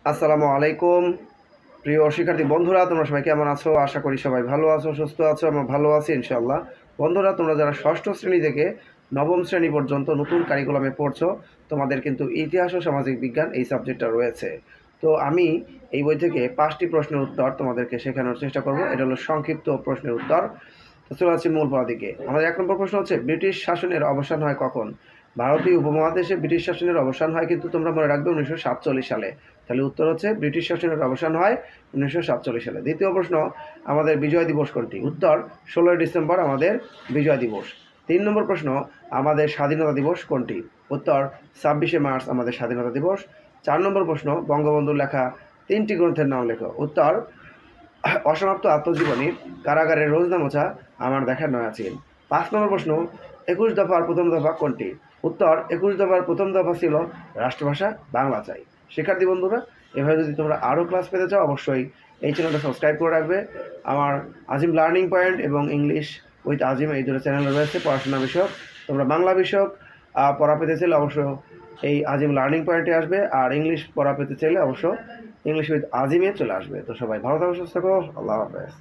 আসসালামু আলাইকুম প্রিয় শিক্ষার্থী বন্ধুরা, তোমরা সবাই কেমন আছো? আশা করি সবাই ভালো আছো, সুস্থ আছো। আমরা ভালো আছি ইনশাআল্লাহ। বন্ধুরা, তোমরা যারা ষষ্ঠ শ্রেণী থেকে নবম শ্রেণী পর্যন্ত নতুন কারিকুলামে পড়ছো, তোমাদের কিন্তু ইতিহাস ও সামাজিক বিজ্ঞান এই সাবজেক্টটা রয়েছে। তো আমি এই বই থেকে 5টি প্রশ্নের উত্তর তোমাদেরকে শেখানোর চেষ্টা করব। এটা হলো সংক্ষিপ্ত প্রশ্নের উত্তর। তো চলে আসছি মূল পড়া দিকে। আমাদের 1 নম্বর প্রশ্ন হচ্ছে, ব্রিটিশ শাসনের অবসান হয় কখন? ভারতীয় উপমহাদেশে ব্রিটিশ শাসনের অবসান হয় কিন্তু তোমরা মনে রাখবে 1947 সালে। তাহলে উত্তর হচ্ছে ব্রিটিশ শাসনের অবসান হয় 1947 সালে। দ্বিতীয় প্রশ্ন, আমাদের বিজয় দিবস কোনটি? উত্তর 16 ডিসেম্বর আমাদের বিজয় দিবস। 3 নম্বর প্রশ্ন, আমাদের স্বাধীনতা দিবস কোনটি? উত্তর 26শে মার্চ আমাদের স্বাধীনতা দিবস। 4 নম্বর প্রশ্ন, বঙ্গবন্ধুর লেখা 3টি গ্রন্থের নাম লেখো। উত্তর অসমাপ্ত আত্মজীবনী, কারাগারের রোজনা মোছা, আমার দেখার নয়াচিন। 5 নম্বর প্রশ্ন, 21 দফার প্রথম দফা কোনটি? উত্তর 21 দফার প্রথম দফা ছিল রাষ্ট্রভাষা বাংলা চাই। শিক্ষার্থী বন্ধুরা, এভাবে যদি তোমরা আরও ক্লাস পেতে চাও অবশ্যই এই চ্যানেলটা সাবস্ক্রাইব করে রাখবে। আমার আজিম লার্নিং পয়েন্ট এবং ইংলিশ উইথ আজিম এই দুটো চ্যানেল রয়েছে পড়াশোনা বিষয়ক। তোমরা বাংলা বিষয়ক পড়া পেতে চাইলে অবশ্য এই আজিম লার্নিং পয়েন্টে আসবে, আর ইংলিশ পড়া পেতে চাইলে অবশ্য ইংলিশ উইথ আজিমে চলে আসবে। তো সবাই ভালো থাকো, সুস্থ থাকো, আল্লাহ হাফেজ।